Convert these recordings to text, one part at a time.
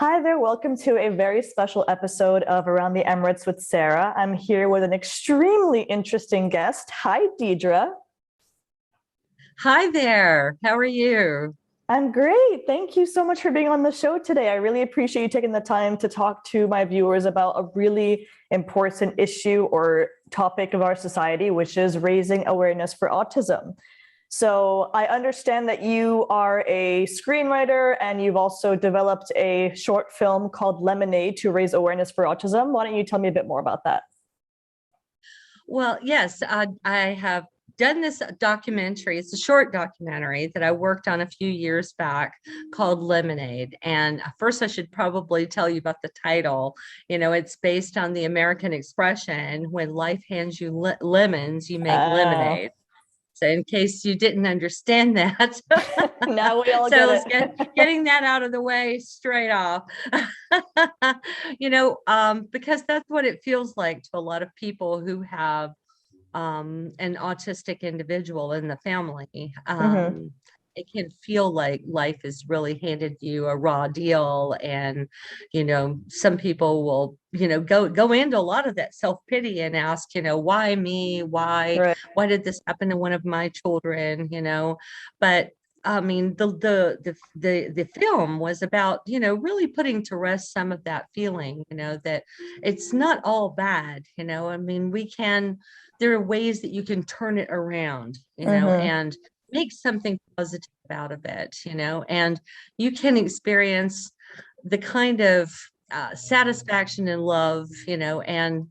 Hi there, welcome to a very special episode of Around the Emirates with Sarah. I'm here with an extremely interesting guest. Hi, Dedra. Hi there. How are you? I'm great. Thank you so much for being on the show today. I really appreciate you taking the time to talk to my viewers about a really important issue or topic of our society, which is raising awareness for autism. So I understand that you are a screenwriter and you've also developed a short film called Lemonade to raise awareness for autism. Why don't you tell me a bit more about that? Well, yes, I have done this documentary. It's a short documentary that I worked on a few years back called Lemonade. And first, I should probably tell you about the title. It's based on the American expression, when life hands you lemons, you make Oh, lemonade. So in case you didn't understand that, now we all so get let's it. getting that out of the way straight off. Because that's what it feels like to a lot of people who have an autistic individual in the family. Hmm. It can feel like life has really handed you a raw deal, and some people will go into a lot of that self-pity and ask, why me, Right. why did this happen to one of my children, but I mean, the film was about, really putting to rest some of that feeling, that it's not all bad. I mean, there are ways that you can turn it around, Hmm. and make something positive out of it, and you can experience the kind of satisfaction and love, and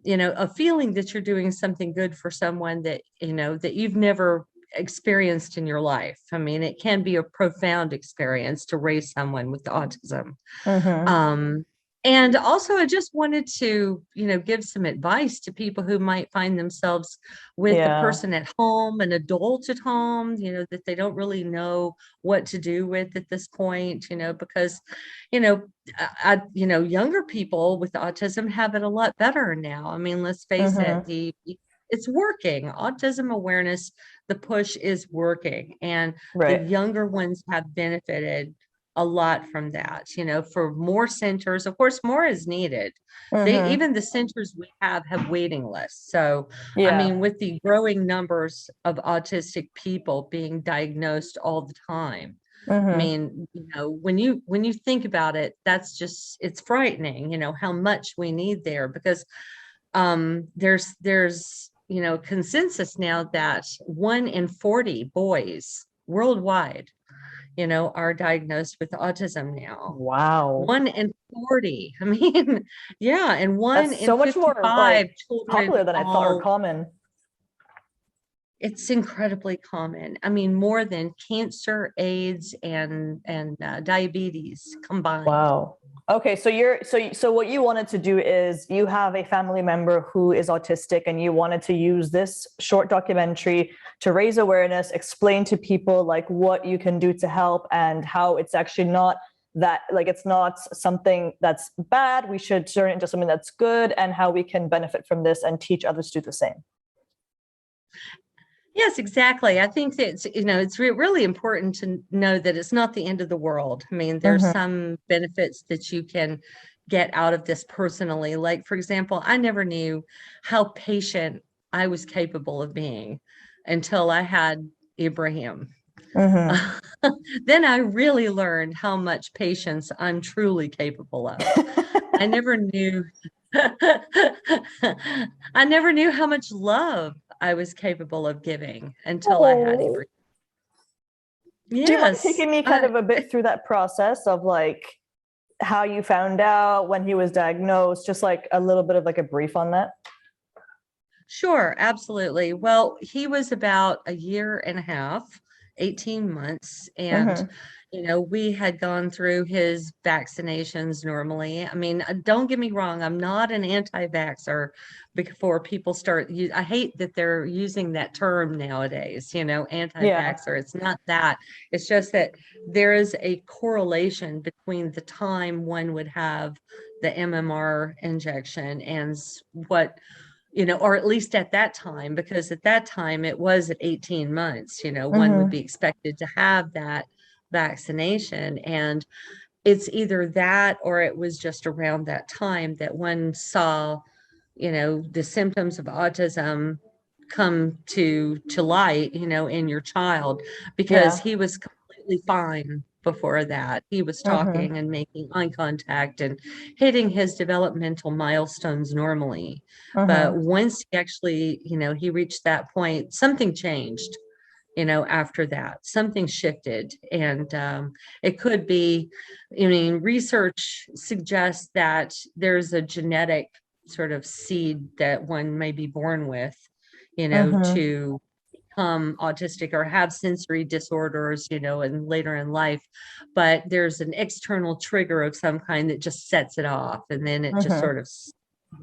a feeling that you're doing something good for someone that that you've never experienced in your life. I mean, it can be a profound experience to raise someone with autism. Hmm. um, and also, I just wanted to, give some advice to people who might find themselves with a Yeah. person at home, an adult at home, that they don't really know what to do with at this point, because, you know, younger people with autism have it a lot better now. I mean, let's face it, Hmm. it's working. Autism awareness, the push is working, and the Right. younger ones have benefited a lot from that, for more centers. Of course, more is needed. Hmm. Even the centers we have waiting lists. So, I Yeah. mean, with the growing numbers of autistic people being diagnosed all the time, I Hmm. mean, when you think about it, it's frightening, how much we need there, because there's consensus now that 1 in 40 boys worldwide, are diagnosed with autism now. Wow. 1 in 40. I mean, yeah, and one That's in so much more 55 like children popular than I thought or all. common. It's incredibly common. I mean, more than cancer, AIDS, and diabetes combined. Wow. Okay, so so what you wanted to do is you have a family member who is autistic and you wanted to use this short documentary to raise awareness, explain to people like what you can do to help and how it's actually not that like it's not something that's bad. We should turn it into something that's good and how we can benefit from this and teach others to do the same. Yes, exactly. I think that it's really important to know that it's not the end of the world. I mean, there's Hmm. some benefits that you can get out of this personally. Like, for example, I never knew how patient I was capable of being until I had Ibrahim. Hmm. Then I really learned how much patience I'm truly capable of. I never knew I never knew how much love I was capable of giving until I had Oh. Ibrahim. Do you mind Yes. taking me kind of a bit through that process of like how you found out when he was diagnosed, just like a little bit of like a brief on that? Sure, absolutely. Well, he was about a year and a half, 18 months, and Hmm. we had gone through his vaccinations normally. I mean, don't get me wrong, I'm not an anti-vaxxer. Before people I hate that they're using that term nowadays, Yeah. anti-vaxxer. It's not that. It's just that there is a correlation between the time one would have the MMR injection and what or at least at that time, because at that time it was at 18 months, one would be Hmm. expected to have that vaccination. And it's either that, or it was just around that time that one saw, the symptoms of autism come to light, in your child, because Yeah. he was completely fine before that. He was Mm-hmm. talking and making eye contact and hitting his developmental milestones normally. But Mm-hmm. once he actually, he reached that point, something changed, after that. Something shifted. And it could be, I mean, research suggests that there's a genetic sort of seed that one may be born with, Mm-hmm. to become autistic or have sensory disorders, and later in life. But there's an external trigger of some kind that just sets it off. And then it just Mm-hmm. sort of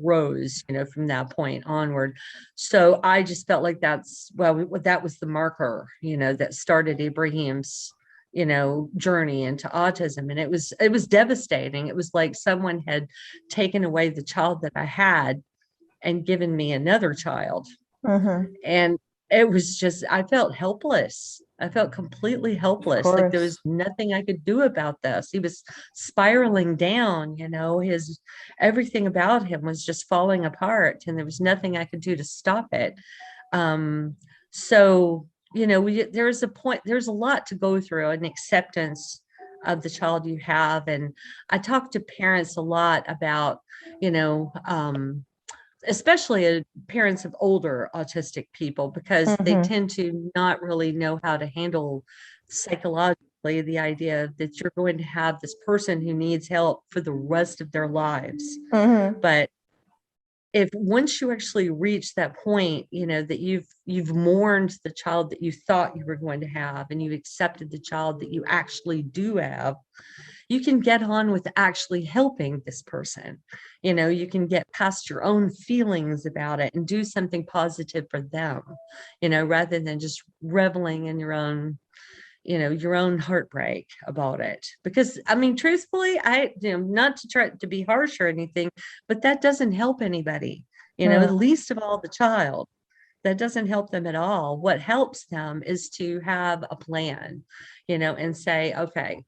grows, from that point onward. So I just felt like that was the marker, that started Ibrahim's, journey into autism. And it was devastating. It was like someone had taken away the child that I had and given me another child. Mm-hmm. And it was just, I felt helpless. I felt completely Of helpless. Like there was course. nothing I could do about this. He was spiraling down, his everything about him was just falling apart, and there was nothing I could do to stop it. Um, so, there's a point, there's a lot to go through, an acceptance of the child you have. And I talk to parents a lot about, you know, especially parents of older autistic people, because they Mm-hmm. tend to not really know how to handle psychologically the idea that you're going to have this person who needs help for the rest of their lives. Mm-hmm. But if once you actually reach that point, that you've mourned the child that you thought you were going to have, and you accepted the child that you actually do have, you can get on with actually helping this person. You can get past your own feelings about it and do something positive for them, rather than just reveling in your own heartbreak about it. Because I mean, truthfully, not to try to be harsh or anything, but that doesn't help anybody, least of all the child. That doesn't help them at all. What helps them is to have a plan, and say, okay,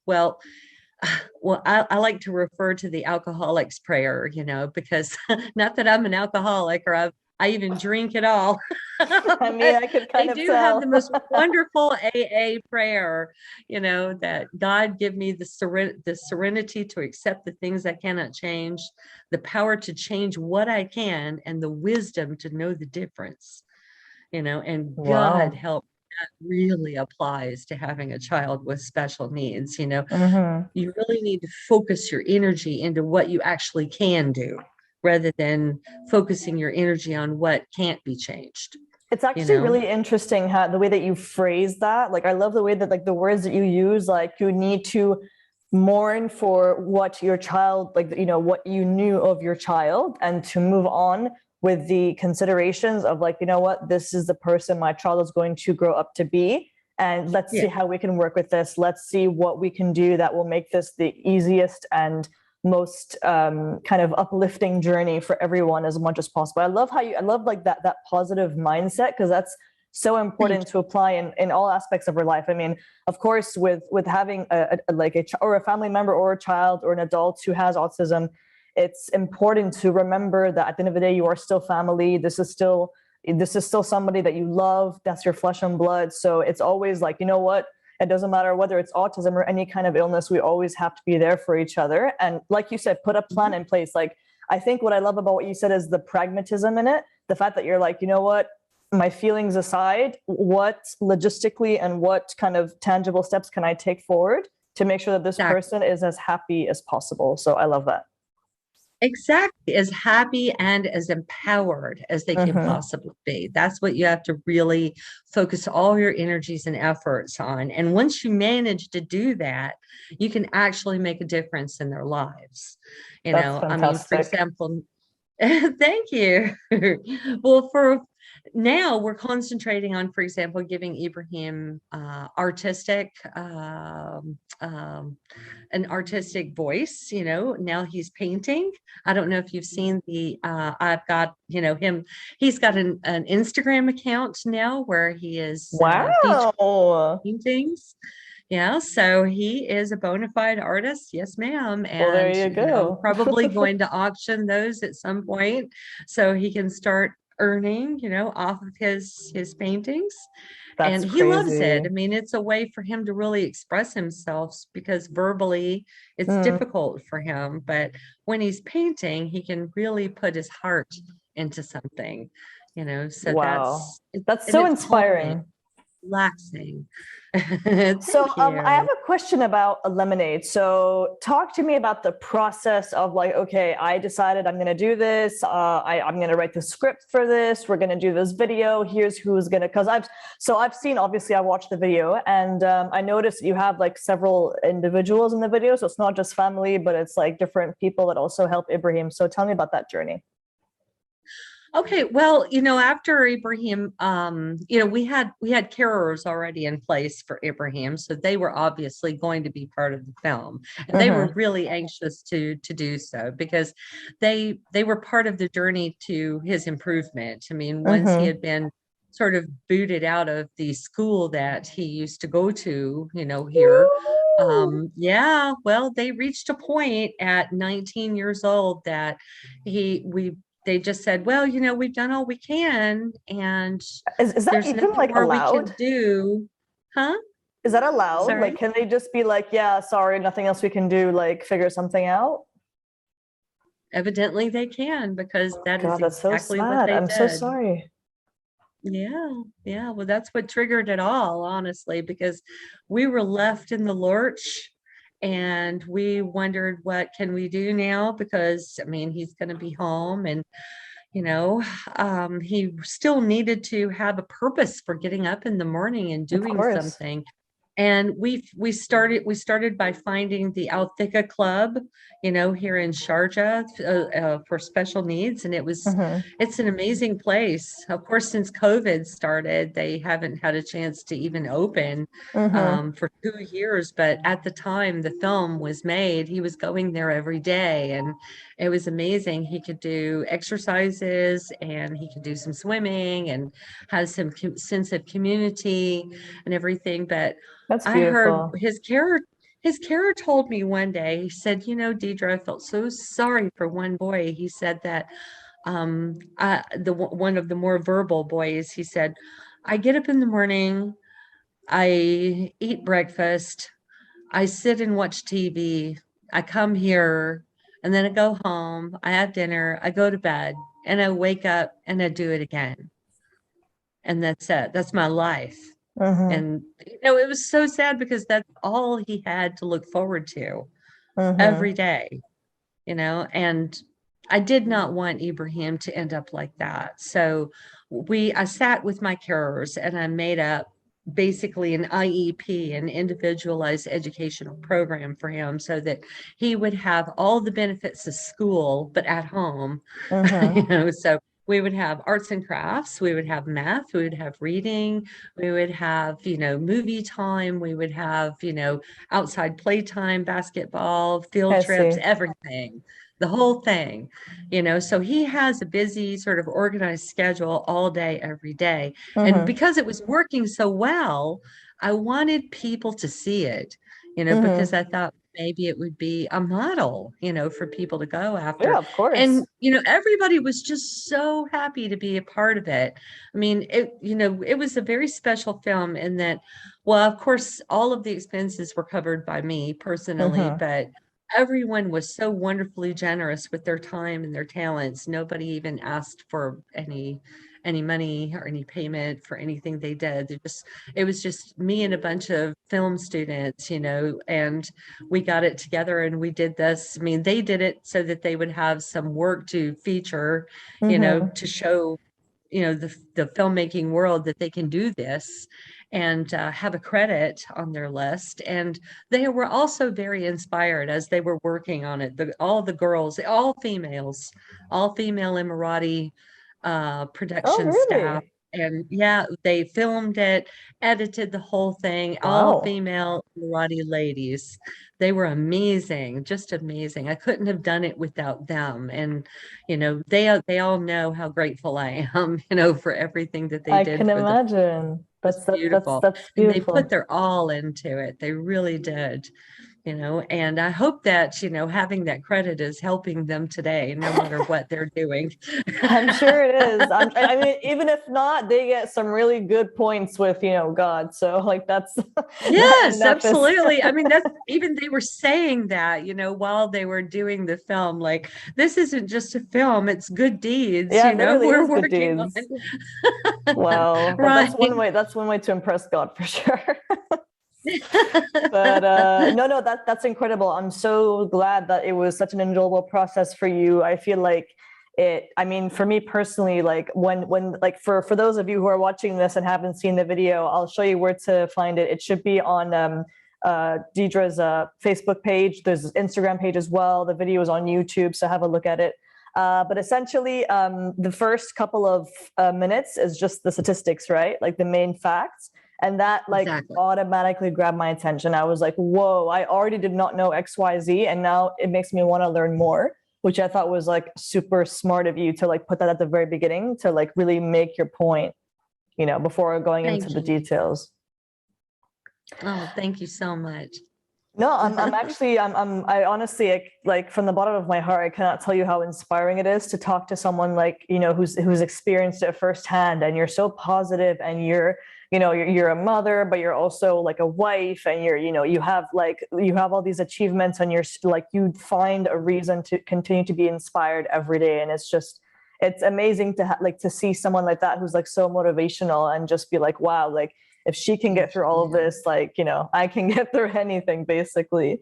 I like to refer to the alcoholic's prayer, because not that I'm an alcoholic, or I even drink at all, I mean, but I could they kind of do have the tell. most wonderful AA prayer, that God give me the serenity to accept the things I cannot change, the power to change what I can, and the wisdom to know the difference, and God Wow. help. That really applies to having a child with special needs. Mm-hmm. You really need to focus your energy into what you actually can do, rather than focusing your energy on what can't be changed, It's you actually know? really interesting how the way that you phrase that. Like, I love the way that like the words that you use, like you need to mourn for what your child, like, what you knew of your child, and to move on with the considerations of like, what, this is the person my child is going to grow up to be. And let's Yeah, see how we can work with this. Let's see what we can do that will make this the easiest and most kind of uplifting journey for everyone as much as possible. I love like that positive mindset, because that's so thank important to apply in all aspects of our life. I mean, of course, with having or a family member or a child or an adult who has autism, it's important to remember that at the end of the day, you are still family. This is still somebody that you love. That's your flesh and blood. So it's always like, what, it doesn't matter whether it's autism or any kind of illness, we always have to be there for each other. And like you said, put a plan you. in place. Like, I think what I love about what you said is the pragmatism in it. The fact that you're like, what, my feelings aside, what logistically and what kind of tangible steps can I take forward to make sure that this Exactly. person is as happy as possible? So I love that. Exactly. As happy and as empowered as they can Mm-hmm. possibly be. That's what you have to really focus all your energies and efforts on. And once you manage to do that, you can actually make a difference in their lives. That's I mean, for fantastic. example, thank you. Well, for now, we're concentrating on, for example, giving Ibrahim an artistic voice. Now he's painting. I don't know if you've seen I've got, him, he's got an Instagram account now where he is featured Wow. paintings. Yeah, so he is a bona fide artist. Yes, ma'am. Well, there And, you go. probably going to auction those at some point so he can start earning, off of his paintings. That's And he loves it. I crazy. mean, it's a way for him to really express himself because verbally it's Mm, difficult for him. But when he's painting, he can really put his heart into something, so wow. That's and so it's calming, inspiring. relaxing. So Thank I have you. a question about a lemonade. So talk to me about the process of like, okay, I decided I'm going to do this. I'm going to write the script for this. We're going to do this video. Here's who's going to, because I've seen, obviously I watched the video and I noticed you have like several individuals in the video. So it's not just family, but it's like different people that also help Ibrahim. So tell me about that journey. Okay, well, after Ibrahim, we had carers already in place for Ibrahim, so they were obviously going to be part of the film, and they were Mm-hmm. really anxious to do so because they were part of the journey to his improvement. I mean, once he Mm-hmm. had been sort of booted out of the school that he used to go to, here. Yeah, well, they reached a point at 19 years old that he we they just said, well, we've done all we can and Is that there's even nothing like more we can allowed? do. Huh? Is that allowed? Like, Sorry. can they just be like, yeah, sorry, nothing else we can do, like figure something out? Evidently they can because that is God, that's so exactly what sad. they I'm so did. sorry. Yeah. Yeah. Well, that's what triggered it all, honestly, because we were left in the lurch and we wondered what can we do now because I mean he's going to be home and you know, he still needed to have a purpose for getting up in the morning and Of doing course. something. And we started by finding the Al Club, here in Sharjah for special needs, and Hmm. it's an amazing place. Of course, since COVID started, they haven't had a chance to even open Hmm. for 2 years. But at the time the film was made, he was going there every day, and it was amazing. He could do exercises, and he could do some swimming, and has some sense of community and everything. But That's I heard beautiful. his carer told me one day, he said, Dedra, I felt so sorry for one boy. He said that one of the more verbal boys, he said, I get up in the morning, I eat breakfast, I sit and watch TV, I come here, and then I go home, I have dinner, I go to bed, and I wake up and I do it again. And that's it. That's my life. Hmm. And it was so sad because that's all he had to look forward to every Hmm. day, and I did not want Ibrahim to end up like that. So I sat with my carers and I made up basically an IEP, an individualized educational program for him so that he would have all the benefits of school, but at home, Hmm. so we would have arts and crafts, we would have math, we would have reading, we would have, movie time, we would have, outside playtime, basketball, field I trips, see. everything, the whole thing, so he has a busy sort of organized schedule all day, every day. And Hmm. because it was working so well, I wanted people to see it, because Hmm. I thought maybe it would be a model, for people to go Yeah, after. of course. And, everybody was just so happy to be a part of it. I mean, it was a very special film in that, well, of course, all of the expenses were covered by me personally, Hmm. but everyone was so wonderfully generous with their time and their talents. Nobody even asked for any money or any payment for anything they did. It was just me and a bunch of film students, and we got it together and we did this. I mean, they did it so that they would have some work to feature, Hmm. to show, the filmmaking world that they can do this and have a credit on their list. And they were also very inspired as they were working on it. All the girls, all female Emirati Oh, production staff. really? And yeah, they filmed it, edited the whole thing, all Wow. female Emirati ladies. They were amazing, just amazing. I couldn't have done it without them. And, they all know how grateful I am, for everything that they I did can for the. imagine. was beautiful. That's And they put beautiful. their all into it. They really did, and I hope that, having that credit is helping them today, no matter what they're doing. I'm sure it is. I mean, even if not, they get some really good points with, God. So like that's that Yes, enough is. absolutely. I mean, that's even they were saying that, while they were doing the film, like, this isn't just a film, it's good deeds, Yeah, it literally we're is good working on. deeds. Wow. Right. That's one way to impress God for sure. But no, that's incredible. I'm so glad that it was such an enjoyable process for you. I feel like I mean, for me personally, like when like for those of you who are watching this and haven't seen the video, I'll show you where to find it. It should be on Dedra's Facebook page. There's an Instagram page as well. The video is on YouTube, so have a look at it. But essentially, the first couple of minutes is just the statistics, right? Like the main facts. And that like Exactly. automatically grabbed my attention. I was like, whoa, I already did not know XYZ. And now it makes me want to learn more, which I thought was like super smart of you to like put that at the very beginning to like really make your point, before going into Thank the you. details. Oh, thank you so much. No, I'm actually, I honestly, like from the bottom of my heart, I cannot tell you how inspiring it is to talk to someone like, who's experienced it firsthand, and you're so positive, and you're a mother, but you're also like a wife, and you have all these achievements, and you're like, you find a reason to continue to be inspired every day. And it's amazing to like to see someone like that who's like so motivational and just be like, wow, like if she can get through all of this, like, I can get through anything basically.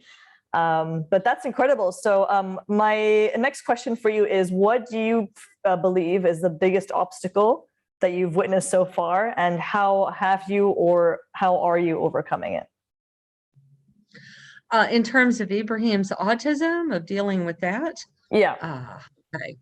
But that's incredible. So my next question for you is, what do you believe is the biggest obstacle that you've witnessed so far, and how have you or how are you overcoming it? In terms of Ibrahim's autism, of dealing with that. Yeah. Okay.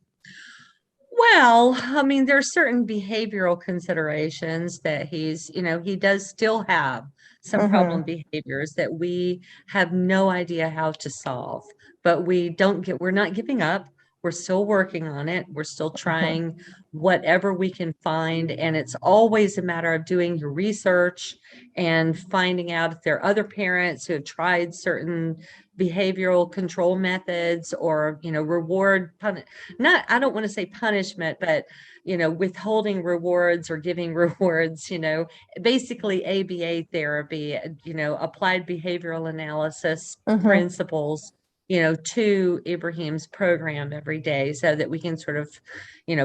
Well, I mean, there are certain behavioral considerations that he does still have some problem Mm-hmm. behaviors that we have no idea how to solve, but we're not giving up. We're still working on it. We're still Mm-hmm. trying whatever we can find. And it's always a matter of doing your research and finding out if there are other parents who have tried certain behavioral control methods, or, not, I don't want to say punishment, but, withholding rewards or giving rewards, basically ABA therapy, applied behavioral analysis Mm-hmm. principles, to Ibrahim's program every day, so that we can sort of,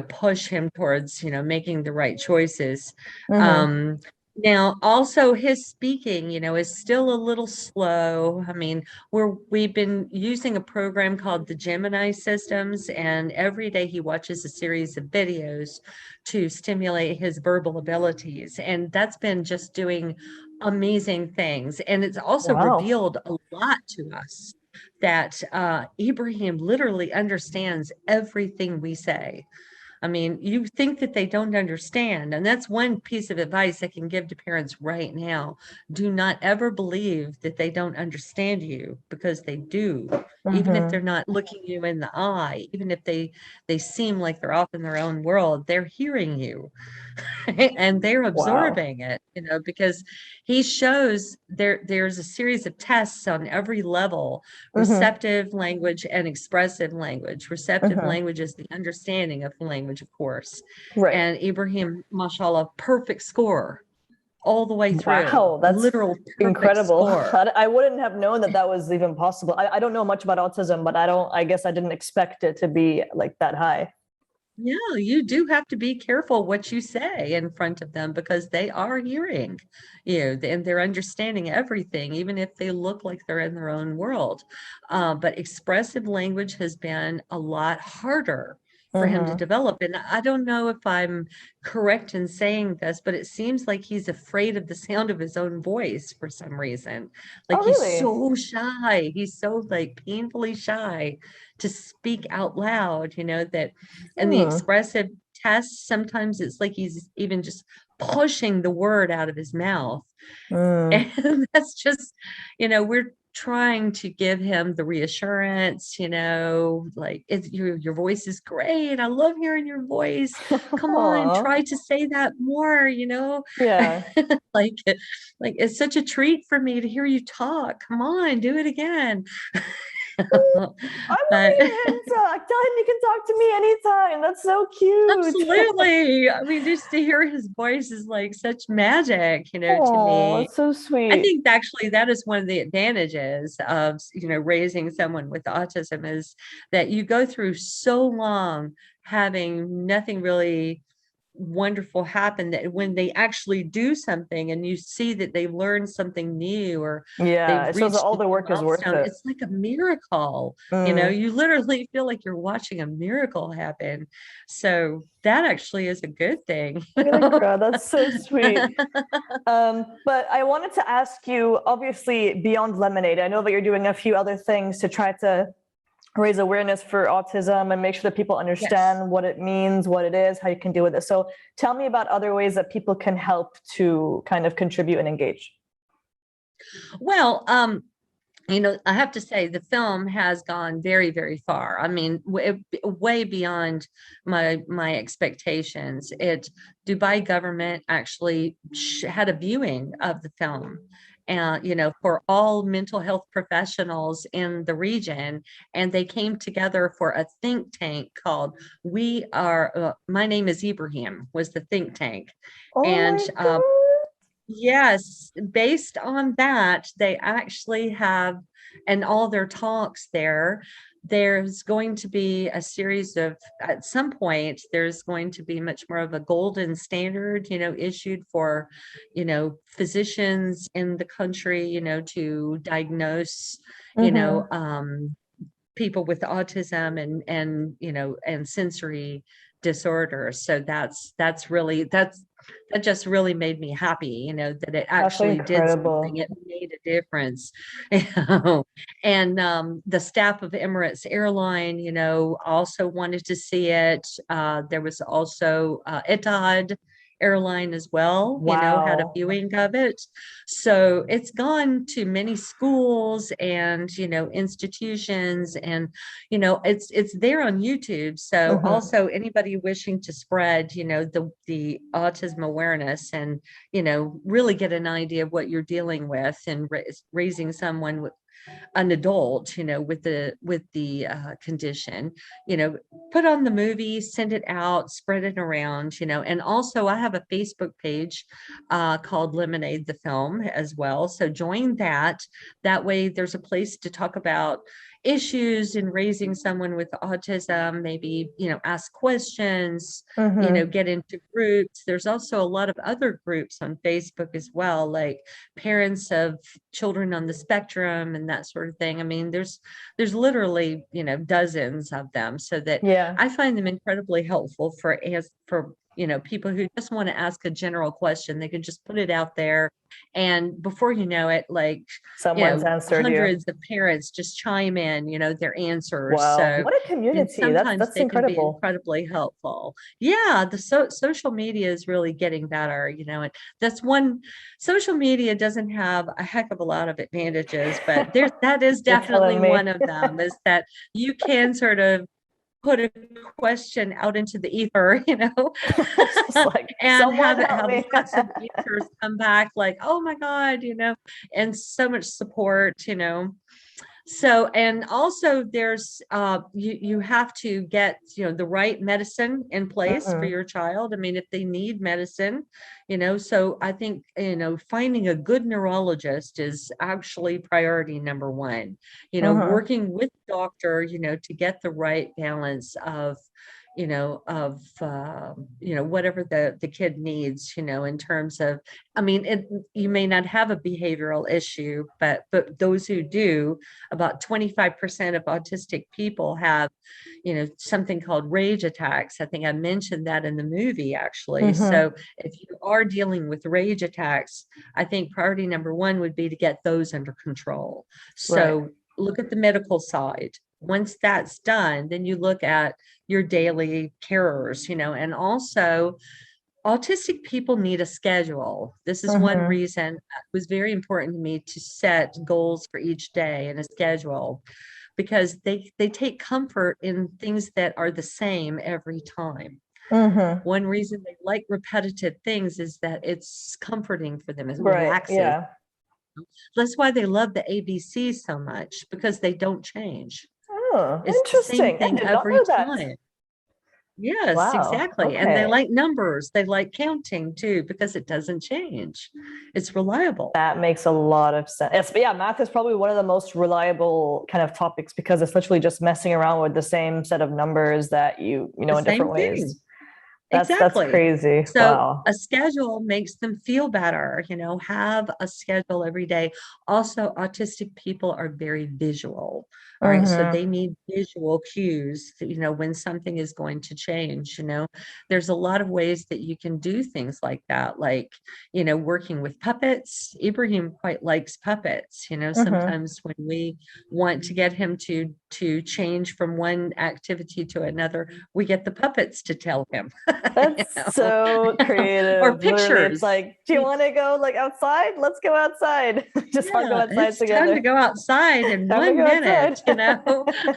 push him towards, making the right choices. Mm-hmm. Now, also his speaking, is still a little slow. I mean, we've been using a program called the Gemini systems, and every day he watches a series of videos to stimulate his verbal abilities. And that's been just doing amazing things. And it's also Wow. revealed a lot to us that Ibrahim literally understands everything we say. I mean, you think that they don't understand. And that's one piece of advice I can give to parents right now. Do not ever believe that they don't understand you, because they do. Even if they're Mm-hmm. not looking you in the eye, even if they seem like they're off in their own world, they're hearing you. And they're Wow. absorbing it, because he shows there's a series of tests on every level: Mm-hmm. receptive language and expressive language. Receptive Mm-hmm. language is the understanding of the language, of course. Right. And Ibrahim, mashallah, perfect score all the way through, Wow, that's literal perfect incredible. score. I wouldn't have known that that was even possible. I don't know much about autism, but I guess I didn't expect it to be like that high. Yeah, you do have to be careful what you say in front of them, because they are hearing you, and they're understanding everything, even if they look like they're in their own world. But expressive language has been a lot harder for him to Mm-hmm. develop. And I don't know if I'm correct in saying this, but it seems like he's afraid of the sound of his own voice for some reason. Like, Oh, he's really? so shy. He's so like painfully shy to speak out loud, that. And the Hmm. expressive tests, sometimes it's like he's even just pushing the word out of his mouth. Mm. And that's just, we're trying to give him the reassurance, like your voice is great. I love hearing your voice. Come on, Aw. try to say that more, Yeah. like like it's such a treat for me to hear you talk. Come on, do it again. I But want to hear him talk. Tell him you can talk to me anytime. That's so cute. absolutely. I mean, just to hear his voice is like such magic, to Oh, me. it's so I sweet. think actually that is one of the advantages of, raising someone with autism is that you go through so long having nothing really wonderful happen, that when they actually do something and you see that they learned something new or Yeah, they've it shows that reached all a the new work is worth milestone, it. it's like a miracle. Mm. You literally feel like you're watching a miracle happen. So that actually is a good thing. Dedra, that's so sweet. But I wanted to ask you, obviously, beyond Lemonade, I know that you're doing a few other things to try to raise awareness for autism and make sure that people Yes. understand what it means, what it is, how you can deal with it. So tell me about other ways that people can help to kind of contribute and engage. Well, I have to say the film has gone very, very far. I mean, way beyond my expectations. Dubai government actually had a viewing of the film, and for all mental health professionals in the region, and they came together for a think tank called "We Are." My name is Ibrahim was the think tank, Oh and my God. yes, based on that, they actually have, and all their talks there's going to be a series of, at some point, there's going to be much more of a golden standard, issued for, physicians in the country, to diagnose, you know, Mm-hmm. um, people with autism and sensory disorders. So that just really made me happy, that it That's actually did something. incredible. It made a difference. you know. And the staff of Emirates Airline, also wanted to see it. There was also Etihad Airline as well, had a Wow. viewing of it. So it's gone to many schools and, institutions, and, it's there on YouTube. So Mm-hmm. also anybody wishing to spread, the autism awareness and, really get an idea of what you're dealing with and raising someone with an adult, with the condition, you know, put on the movie, send it out, spread it around, and also I have a Facebook page called Lemonade the Film as well. So join that. That way there's a place to talk about issues in raising someone with autism, maybe, ask questions, Mm-hmm. get into groups. There's also a lot of other groups on Facebook as well, like parents of children on the spectrum and that sort of thing. I mean, there's literally, dozens of them, so that Yeah. I find them incredibly helpful for people who just want to ask a general question. They can just put it out there, and before you know it, like, Someone's answered you. hundreds of parents just chime in, their answers. Wow. So, What a and community. sometimes That's they can be incredible. incredibly helpful. Yeah, the social media is really getting better, and that's one. Social media doesn't have a heck of a lot of advantages, but that is You're definitely telling me. one of them, is that you can sort of put a question out into the ether, It's just like, and someone help have me. lots of answers come back like, oh my God, and so much support, So, and also there's you have to get, the right medicine in place for Mm-hmm. your child. I mean, if they need medicine, so I think, finding a good neurologist is actually priority number one. Mm-hmm. Working with doctor, to get the right balance of, whatever the kid needs, in terms of, I mean, you may not have a behavioral issue, but those who do, about 25% of autistic people have, something called rage attacks. I think I mentioned that in the movie, actually. Mm-hmm. So if you are dealing with rage attacks, I think priority number one would be to get those under control. Right. So look at the medical side. Once that's done, then you look at your daily carers, and also autistic people need a schedule. This is one Mm-hmm. reason it was very important to me to set goals for each day and a schedule, because they take comfort in things that are the same every time. Mm-hmm. One reason they like repetitive things is that it's comforting for them, it Right. relaxes. Yeah. That's why they love the ABCs so much, because they don't change. Oh, It's the same interesting. I thing did not every know that. time. Yes, Wow. exactly. And they Okay. like numbers. They like counting too, because it doesn't change. It's reliable. That makes a lot of sense. Yes, but yeah, math is probably one of the most reliable kind of topics because it's literally just messing around with the same set of numbers that you The know in different same thing. ways. That's Exactly. crazy. So Wow. a schedule makes them feel better, have a schedule every day. Also, autistic people are very visual. All right. So Mm-hmm. they need visual cues, when something is going to change. There's a lot of ways that you can do things like that, like, working with puppets. Ibrahim quite likes puppets. Mm-hmm. Sometimes when we want to get him to change from one activity to another, we get the puppets to tell him. you That's know, so or creative. Literally, it's pictures. like, do you want to go like outside? Let's go outside. Just all go Yeah, outside it's time to together. go outside in Time to one go minute, outside.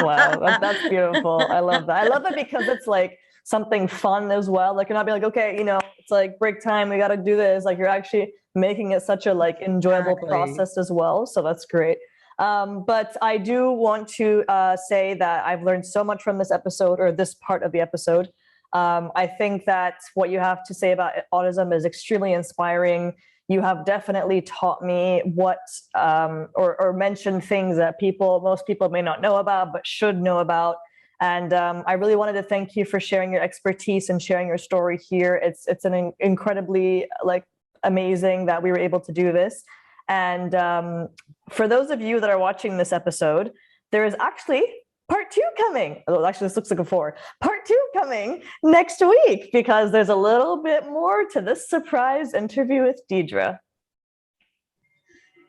Wow, that's beautiful. I love that. I love it because it's like something fun as well. Like you're not being like, okay, it's like break time, we got to do this. Like you're actually making it such a like enjoyable Exactly. process as well. So that's great. But I do want to say that I've learned so much from this episode or this part of the episode. I think that what you have to say about autism is extremely inspiring. You have definitely taught me what or mentioned things that most people may not know about but should know about. And I really wanted to thank you for sharing your expertise and sharing your story here. It's an incredibly like amazing that we were able to do this. And for those of you that are watching this episode, there is actually part two coming. Oh, actually, this looks like a four. Part two coming next week because there's a little bit more to this surprise interview with Dedra.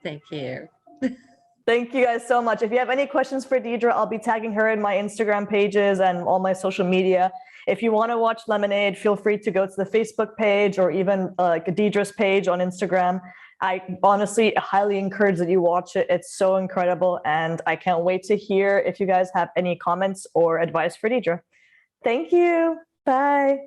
Thank you. Thank you guys so much. If you have any questions for Dedra, I'll be tagging her in my Instagram pages and all my social media. If you want to watch Lemonade, feel free to go to the Facebook page or even like Dedra's page on Instagram. I honestly highly encourage that you watch it. It's so incredible. And I can't wait to hear if you guys have any comments or advice for Dedra. Thank you. Bye.